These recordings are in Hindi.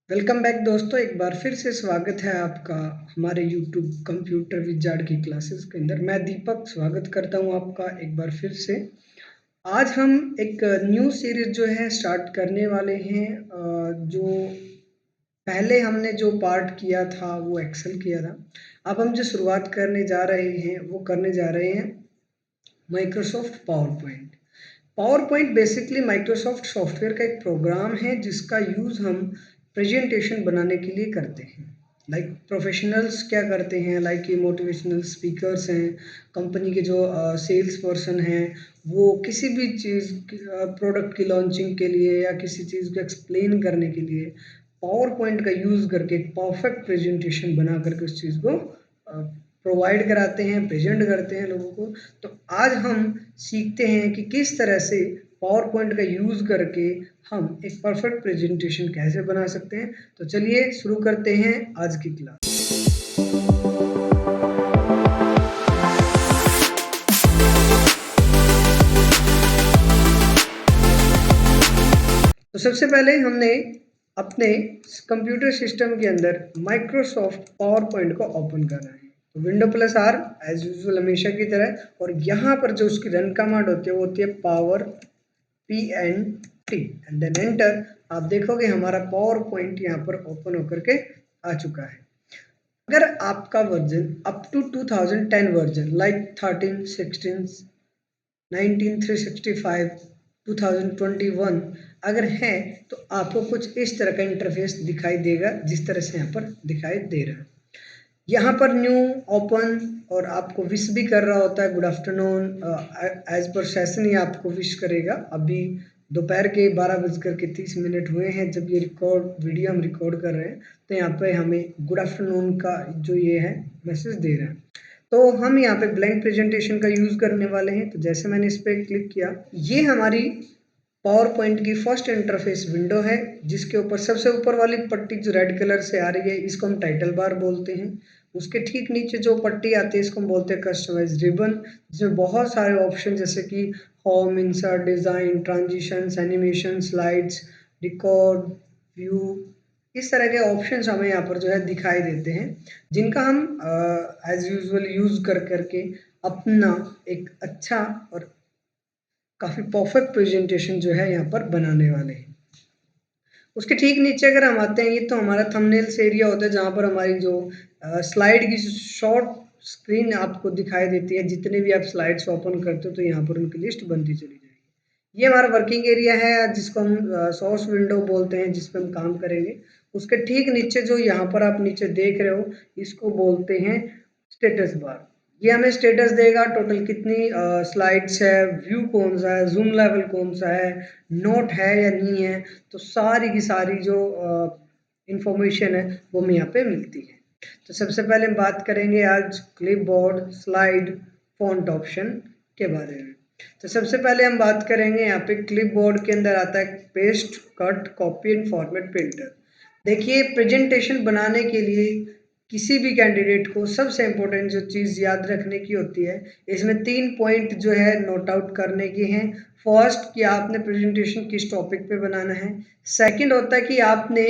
वेलकम बैक दोस्तों। एक बार फिर से स्वागत है आपका हमारे यूट्यूब कंप्यूटर विजार्ड की क्लासेस के अंदर। मैं दीपक स्वागत करता हूं आपका एक बार फिर से। आज हम एक न्यू सीरीज जो है स्टार्ट करने वाले हैं। जो पहले हमने जो पार्ट किया था वो एक्सेल किया था। अब हम जो शुरुआत करने जा रहे हैं वो करने जा रहे हैं Microsoft power point. Power point basically Microsoft software का एक प्रोग्राम है जिसका यूज़ हम प्रेजेंटेशन बनाने के लिए करते हैं। लाइक प्रोफेशनल्स क्या करते हैं, लाइक ये मोटिवेशनल स्पीकर्स हैं, कंपनी के जो सेल्स पर्सन हैं, वो किसी भी चीज़ प्रोडक्ट की लॉन्चिंग के लिए या किसी चीज़ को एक्सप्लेन करने के लिए पावर पॉइंट का यूज़ करके एक परफेक्ट प्रेजेंटेशन बना करके उस चीज़ को प्रोवाइड कराते हैं, प्रेजेंट करते हैं लोगों को। तो आज हम सीखते हैं कि किस तरह से पावर पॉइंट का यूज़ करके हम एक परफेक्ट प्रेजेंटेशन कैसे बना सकते हैं। तो चलिए शुरू करते हैं आज की क्लास। तो सबसे पहले हमने अपने कंप्यूटर सिस्टम के अंदर माइक्रोसॉफ्ट पावर पॉइंट को ओपन करना है। तो window plus R as usual हमेशा की तरह, और यहाँ पर जो उसकी रन कमांड होती है वो होती है power PNT and then enter. आप देखोगे हमारा पावर पॉइंट यहाँ पर ओपन होकर के आ चुका है। अगर आपका version up to 2010 version like 13, 16, 19, 365, 2021 अगर है तो आपको कुछ इस तरह का इंटरफेस दिखाई देगा जिस तरह से यहाँ पर दिखाई दे रहा है। यहाँ पर न्यू ओपन और आपको विश भी कर रहा होता है, good afternoon as per session ही आपको विश करेगा। अभी दोपहर के 12:30 हुए हैं जब ये वीडियो हम रिकॉर्ड कर रहे हैं। तो यहाँ पे हमें गुड आफ्टरनून का जो ये है मैसेज दे रहा है। तो हम यहाँ पे ब्लैंक प्रेजेंटेशन का यूज़ करने वाले हैं। तो जैसे मैंने इस पर क्लिक किया, ये हमारी पावर पॉइंट की फर्स्ट इंटरफेस विंडो है जिसके ऊपर सबसे ऊपर वाली पट्टी जो रेड कलर से आ रही है इसको हम टाइटल बार बोलते हैं। उसके ठीक नीचे जो पट्टी आती है इसको हम बोलते हैं कस्टमाइज रिबन, जिसमें बहुत सारे ऑप्शन जैसे कि home, insert, design, transitions, animation, slides, record, view, इस तरह के ऑप्शंस हमें यहाँ पर जो है दिखाई देते हैं, जिनका हम एज यूजुअल यूज़ कर करके अपना एक अच्छा और काफ़ी परफेक्ट प्रेजेंटेशन जो है यहाँ पर बनाने वाले हैं। उसके ठीक नीचे अगर हम आते हैं, ये तो हमारा थंबनेल्स एरिया होता है जहाँ पर हमारी जो स्लाइड की शॉर्ट स्क्रीन आपको दिखाई देती है। जितने भी आप स्लाइड्स ओपन करते हो तो यहाँ पर उनकी लिस्ट बनती चली जाएगी। ये हमारा वर्किंग एरिया है जिसको हम सोर्स विंडो बोलते हैं, जिस पर हम काम करेंगे। उसके ठीक नीचे जो यहाँ पर आप नीचे देख रहे हो इसको बोलते हैं स्टेटस बार। ये हमें स्टेटस देगा, टोटल कितनी स्लाइड्स है, व्यू कौन सा है, जूम लेवल कौन सा है, नोट है या नहीं है। तो सारी की सारी जो इंफॉर्मेशन है वो हमें यहाँ पे मिलती है। तो सबसे पहले हम बात करेंगे आज क्लिपबोर्ड, स्लाइड, फॉन्ट ऑप्शन के बारे में। तो सबसे पहले हम बात करेंगे यहाँ पे क्लिपबोर्ड के अंदर आता है paste, cut, copy and format printer. देखिए प्रेजेंटेशन बनाने के लिए किसी भी कैंडिडेट को सबसे इम्पोर्टेंट जो चीज़ याद रखने की होती है, इसमें 3 पॉइंट जो है नोट आउट करने के हैं। फर्स्ट कि आपने प्रेजेंटेशन किस टॉपिक पे बनाना है। सेकंड होता है कि आपने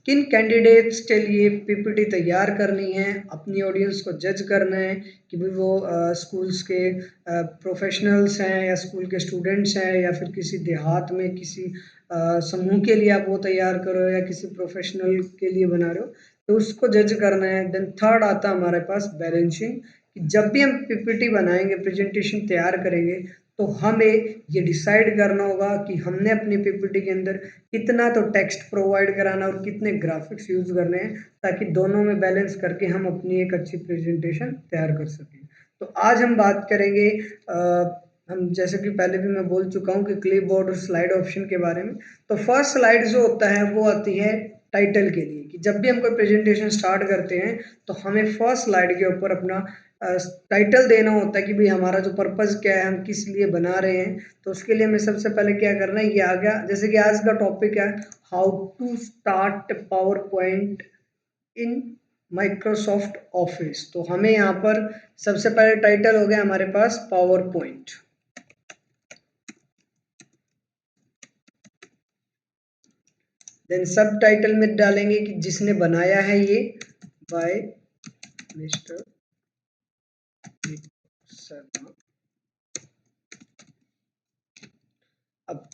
किन कैंडिडेट्स के लिए पीपीटी तैयार करनी है, अपनी ऑडियंस को जज करना है कि भाई वो स्कूल्स के प्रोफेशनल्स हैं या स्कूल के स्टूडेंट्स हैं या फिर किसी देहात में किसी समूह के लिए आप वो तैयार करो या किसी प्रोफेशनल के लिए बना रहे हो, तो उसको जज करना है। देन थर्ड आता है हमारे पास बैलेंसिंग, कि जब भी हम पीपीटी बनाएंगे, प्रेजेंटेशन तैयार करेंगे, तो हमें ये डिसाइड करना होगा कि हमने अपनी पीपीटी के अंदर कितना तो टेक्स्ट प्रोवाइड कराना और कितने ग्राफिक्स यूज़ करने हैं, ताकि दोनों में बैलेंस करके हम अपनी एक अच्छी प्रेजेंटेशन तैयार कर सकें। तो आज हम बात करेंगे हम जैसे कि पहले भी मैं बोल चुका हूँ कि क्लिपबोर्ड और स्लाइड ऑप्शन के बारे में। तो फर्स्ट स्लाइड जो होता है वो आती है टाइटल के लिए, कि जब भी हम कोई प्रेजेंटेशन स्टार्ट करते हैं तो हमें फर्स्ट स्लाइड के ऊपर अपना टाइटल देना होता है कि भाई हमारा जो पर्पस क्या है, हम किस लिए बना रहे हैं। तो उसके लिए हमें सबसे पहले क्या करना है, ये आ गया। जैसे कि आज का टॉपिक है how to start PowerPoint in Microsoft office. तो हमें यहाँ पर सबसे पहले टाइटल हो गया हमारे पास पावर पॉइंट। देन सब टाइटल में डालेंगे कि जिसने बनाया है ये बाय मिस्टर शर्मा। अब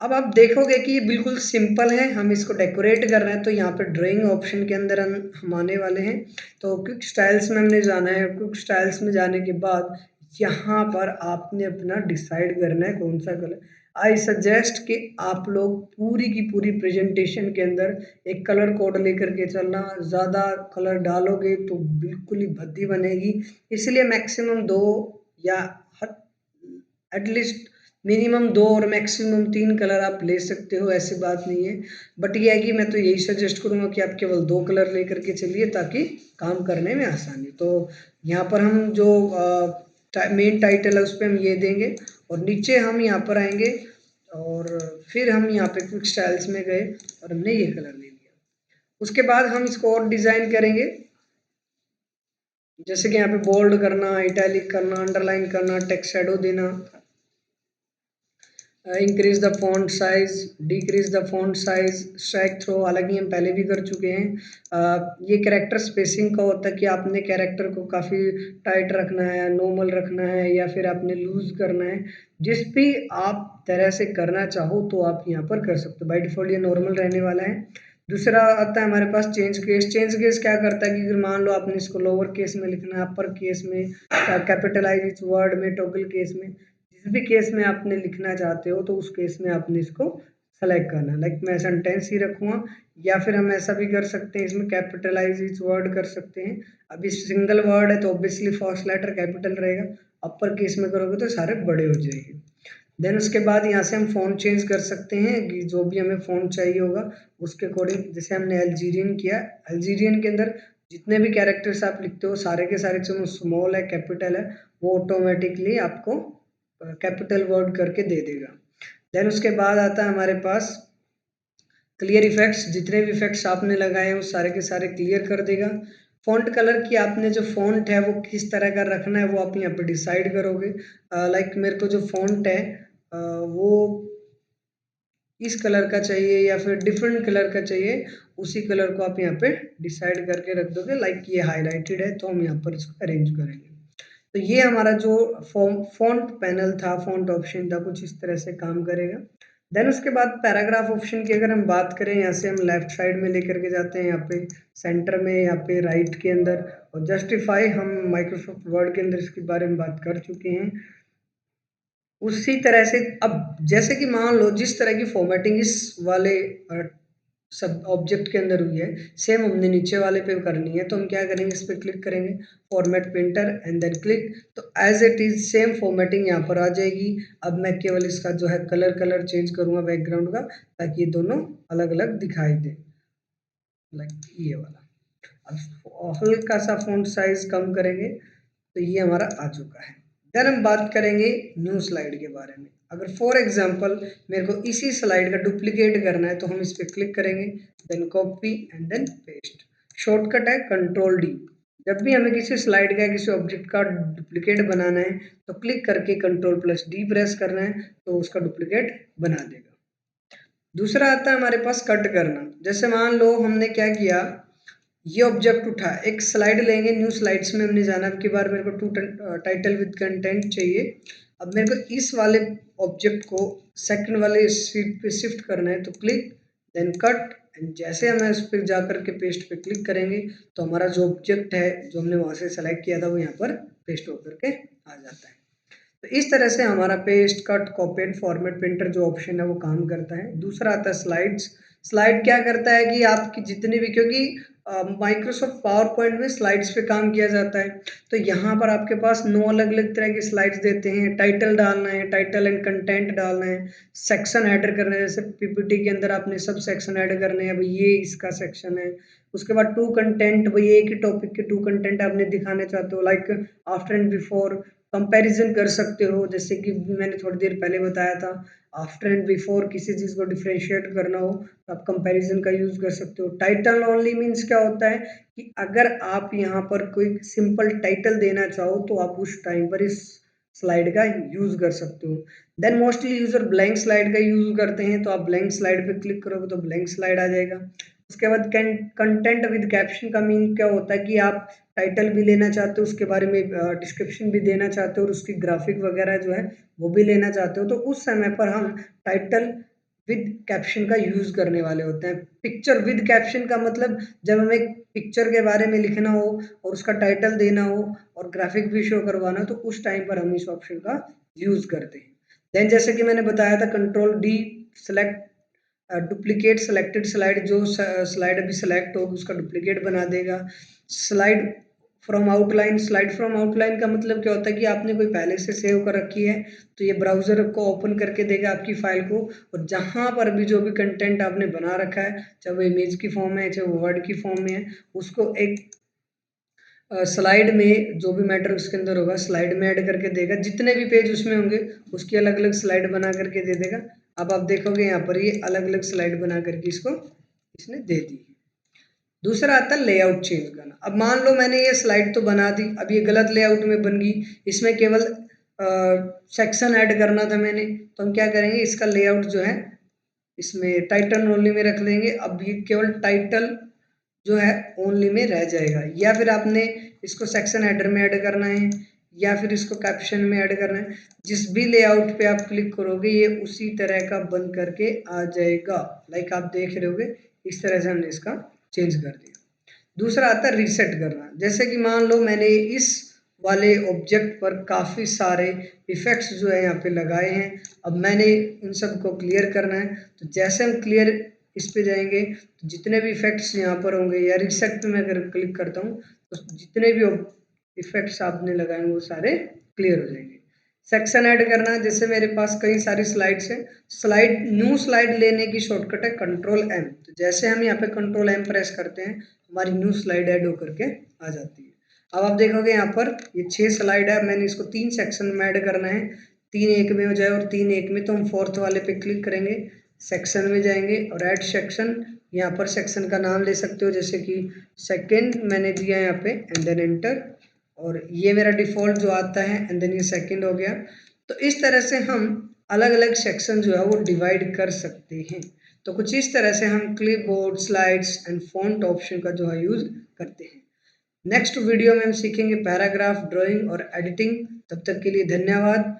अब आप देखोगे कि ये बिल्कुल सिंपल है, हम इसको डेकोरेट कर रहे हैं तो यहाँ पे ड्राइंग ऑप्शन के अंदर हम आने वाले हैं। तो क्विक स्टाइल्स में हमने जाना है। क्विक स्टाइल्स में जाने के बाद यहाँ पर आपने अपना डिसाइड करना है कौन सा कलर। आई सजेस्ट कि आप लोग पूरी की पूरी प्रेजेंटेशन के अंदर एक कलर कोड लेकर के चलना। ज़्यादा कलर डालोगे तो बिल्कुल ही भद्दी बनेगी, इसलिए मैक्सिमम 2 या एटलीस्ट मिनिमम 2 और मैक्सिमम 3 कलर आप ले सकते हो, ऐसी बात नहीं है। बट ये है कि मैं तो यही सजेस्ट करूँगा कि आप केवल 2 कलर लेकर के चलिए ताकि काम करने में आसानी। तो यहाँ पर हम जो मेन टाइटल है उस पे हम ये देंगे और नीचे हम यहाँ पर आएंगे और फिर हम यहाँ पे क्विक स्टाइल्स में गए और हमने ये कलर ले लिया। उसके बाद हम इसको और डिज़ाइन करेंगे, जैसे कि यहाँ पे बोल्ड करना, इटैलिक करना, अंडरलाइन करना, टेक्स्ट शैडो देना, increase the font size, decrease the font size, strikethrough, हालांकि हम पहले भी कर चुके हैं। ये कैरेक्टर स्पेसिंग का होता है कि आपने कैरेक्टर को काफ़ी टाइट रखना है, नॉर्मल रखना है या फिर आपने लूज करना है। जिस भी आप तरह से करना चाहो तो आप यहाँ पर कर सकते हो। बाय डिफॉल्ट ये नॉर्मल रहने वाला है। दूसरा आता है हमारे पास चेंज केस। चेंज केस क्या करता है कि अगर मान लो आपने इसको लोअर केस में लिखना है, अपर केस में, कैपिटलाइज वर्ड में, टॉगल केस में, जिस भी केस में आपने लिखना चाहते हो तो उस केस में आपने इसको सेलेक्ट करना है। लाइक मैं सेंटेंस ही रखूँगा या फिर हम ऐसा भी कर सकते हैं, इसमें कैपिटलाइज ईच वर्ड कर सकते हैं। अभी सिंगल वर्ड है तो ऑब्वियसली फर्स्ट लेटर कैपिटल रहेगा, अपर केस में करोगे तो सारे बड़े हो जाएंगे। देन उसके बाद यहाँ से हम फ़ॉन्ट चेंज कर सकते हैं कि जो भी हमें फ़ॉन्ट चाहिए होगा उसके अकॉर्डिंग। जैसे हमने अल्जीरियन किया, अल्जीरियन के अंदर जितने भी कैरेक्टर्स आप लिखते हो सारे के सारे चाहे स्मॉल है कैपिटल है वो ऑटोमेटिकली आपको कैपिटल वर्ड करके दे देगा। देन उसके बाद आता है हमारे पास क्लियर इफेक्ट्स। जितने भी इफेक्ट्स आपने लगाए हैं वो सारे के सारे क्लियर कर देगा। फ़ॉन्ट कलर की आपने जो फ़ॉन्ट है वो किस तरह का रखना है वो आप यहाँ पे डिसाइड करोगे। लाइक मेरे को जो फ़ॉन्ट है वो इस कलर का चाहिए या फिर डिफरेंट कलर का चाहिए, उसी कलर को आप यहाँ पे डिसाइड करके रख दोगे। लाइक ये हाईलाइटेड है तो हम यहाँ पर इसको अरेंज करेंगे। तो ये हमारा जो फ़ॉन्ट पैनल था, फ़ॉन्ट ऑप्शन था, कुछ इस तरह से काम करेगा। देन उसके बाद पैराग्राफ ऑप्शन की अगर हम बात करें, यहाँ से हम लेफ्ट साइड में लेकर के जाते हैं, यहाँ पे सेंटर में, यहाँ पे राइट के अंदर, और जस्टिफाई हम माइक्रोसॉफ्ट वर्ड के अंदर इसके बारे में बात कर चुके हैं। उसी तरह से अब जैसे कि मान लो जिस तरह की फॉर्मेटिंग इस वाले सब ऑब्जेक्ट के अंदर हुई है, सेम हमने नीचे वाले पे करनी है। तो हम क्या करेंगे, इस पर क्लिक करेंगे, format printer and then click. तो as it is same formatting यहाँ पर आ जाएगी। अब मैं केवल इसका जो है कलर चेंज करूँगा बैकग्राउंड का, ताकि ये दोनों अलग अलग दिखाई दे, लाइक ये वाला। अब हल्का सा फॉन्ट साइज कम करेंगे तो ये हमारा आ चुका है। देन हम बात करेंगे न्यू स्लाइड के बारे में। अगर फॉर एग्जांपल मेरे को इसी स्लाइड का डुप्लीकेट करना है तो हम इस पर क्लिक करेंगे, then copy and then paste. Shortcut है कंट्रोल डी। जब भी हमें किसी स्लाइड का किसी ऑब्जेक्ट का डुप्लीकेट बनाना है तो क्लिक करके कंट्रोल प्लस डी प्रेस करना है तो उसका डुप्लीकेट बना देगा। दूसरा आता है हमारे पास कट करना। जैसे मान लो हमने क्या किया, ये ऑब्जेक्ट उठा, एक स्लाइड लेंगे, न्यू स्लाइड्स में हमने जाना। अब की बार मेरे को टाइटल विद कंटेंट चाहिए। अब मेरे को इस वाले ऑब्जेक्ट को सेकंड वाले शीट पे शिफ्ट करना है तो क्लिक देन कट एंड जैसे हमें उस पर जा करके पेस्ट पे क्लिक करेंगे तो हमारा जो ऑब्जेक्ट है जो हमने वहाँ से सेलेक्ट किया था वो यहाँ पर पेस्ट होकर के आ जाता है। तो इस तरह से हमारा paste, cut, copy and format printer जो ऑप्शन है वो काम करता है। दूसरा आता है स्लाइड्स। स्लाइड क्या करता है कि आपकी जितनी भी, क्योंकि माइक्रोसॉफ्ट पावर पॉइंट में स्लाइड्स पे काम किया जाता है, तो यहाँ पर आपके पास 9 अलग अलग तरह की स्लाइड्स देते हैं। टाइटल डालना है, टाइटल एंड कंटेंट डालना है, सेक्शन ऐड करना है। जैसे पीपीटी के अंदर आपने सब सेक्शन ऐड करने हैं, भाई ये इसका सेक्शन है। उसके बाद टू कंटेंट, भाई एक ही टॉपिक के टू कंटेंट आपने दिखाने चाहते हो, like after and before. Comparison कर सकते हो, जैसे कि मैंने थोड़ी देर पहले बताया था, आफ्टर एंड बिफोर किसी चीज़ को डिफरेंशिएट करना हो तो आप कंपैरिजन का यूज़ कर सकते हो। टाइटल ओनली मीन्स क्या होता है कि अगर आप यहाँ पर कोई सिंपल टाइटल देना चाहो तो आप उस टाइम पर इस स्लाइड का यूज़ कर सकते हो। Then mostly user blank slide का यूज़ करते हैं, तो आप ब्लैंक स्लाइड पे क्लिक करोगे तो ब्लैंक स्लाइड आ जाएगा। उसके बाद कंटेंट विद कैप्शन का मीन क्या होता है कि आप टाइटल भी लेना चाहते हो, उसके बारे में डिस्क्रिप्शन भी देना चाहते हो और उसकी ग्राफिक वगैरह जो है वो भी लेना चाहते हो, तो उस समय पर हम टाइटल विद कैप्शन का यूज़ करने वाले होते हैं। पिक्चर विद कैप्शन का मतलब जब हमें पिक्चर के बारे में लिखना हो और उसका टाइटल देना हो और ग्राफिक भी शो करवाना हो, तो उस टाइम पर हम इस ऑप्शन का यूज़ करते हैं। देन जैसे कि मैंने बताया था, control D select duplicate selected slide, जो स्लाइड अभी सेलेक्ट होगी उसका डुप्लीकेट बना देगा। Slide from outline, slide from outline का मतलब क्या होता है कि आपने कोई पहले से सेव कर रखी है, तो ये ब्राउज़र को ओपन करके देगा आपकी फाइल को, और जहाँ पर भी जो भी कंटेंट आपने बना रखा है, चाहे वो इमेज की फॉर्म में है, चाहे वो वर्ड की फॉर्म में है, उसको एक स्लाइड में जो भी मैटर उसके अंदर होगा स्लाइड में ऐड करके देगा। जितने भी पेज उसमें होंगे उसकी अलग अलग स्लाइड बना करके दे देगा। अब आप देखोगे यहाँ पर ये अलग अलग स्लाइड बना करके इसको इसने दे दी। दूसरा आता है लेआउट चेंज करना। अब मान लो मैंने ये स्लाइड तो बना दी, अब ये गलत लेआउट में बन गई, इसमें केवल सेक्शन ऐड करना था मैंने, तो हम क्या करेंगे, इसका लेआउट जो है इसमें टाइटल ओनली में रख लेंगे। अब ये केवल टाइटल जो है ओनली में रह जाएगा, या फिर आपने इसको सेक्शन हेडर में ऐड करना है या फिर इसको कैप्शन में ऐड करना है, जिस भी लेआउट पे आप क्लिक करोगे ये उसी तरह का बन करके आ जाएगा। लाइक आप देख रहे होगे इस तरह से हमने इसका चेंज कर दिया। दूसरा आता है रीसेट करना। जैसे कि मान लो मैंने इस वाले ऑब्जेक्ट पर काफ़ी सारे इफ़ेक्ट्स जो है यहाँ पे लगाए हैं, अब मैंने इन सब को क्लियर करना है, तो जैसे हम क्लियर इस पे जाएंगे तो जितने भी इफ़ेक्ट्स यहाँ पर होंगे, या रीसेट पे मैं अगर क्लिक करता हूँ तो जितने भी इफ़ेक्ट्स आपने लगाए वो सारे क्लियर हो जाएंगे। सेक्शन ऐड करना, जैसे मेरे पास कई सारी स्लाइड्स हैं, स्लाइड न्यू स्लाइड लेने की शॉर्टकट है कंट्रोल एम, तो जैसे हम यहाँ पे कंट्रोल एम प्रेस करते हैं हमारी न्यू स्लाइड ऐड होकर के आ जाती है। अब आप देखोगे यहाँ पर ये 6 स्लाइड है, मैंने इसको 3 सेक्शन में ऐड करना है, 3 एक में हो जाए और 3 एक में, तो हम फोर्थ वाले पे क्लिक करेंगे, सेक्शन में जाएंगे और ऐड सेक्शन, यहाँ पर सेक्शन का नाम ले सकते हो, जैसे कि सेकेंड मैंने दिया यहाँ पे एंड देन एंटर, और ये मेरा डिफ़ॉल्ट जो आता है एंड देन ये सेकेंड हो गया। तो इस तरह से हम अलग अलग सेक्शन जो है वो डिवाइड कर सकते हैं। तो कुछ इस तरह से हम clipboard, slides and font option का जो है यूज़ करते हैं। नेक्स्ट वीडियो में हम सीखेंगे पैराग्राफ, ड्राइंग और एडिटिंग। तब तक के लिए धन्यवाद।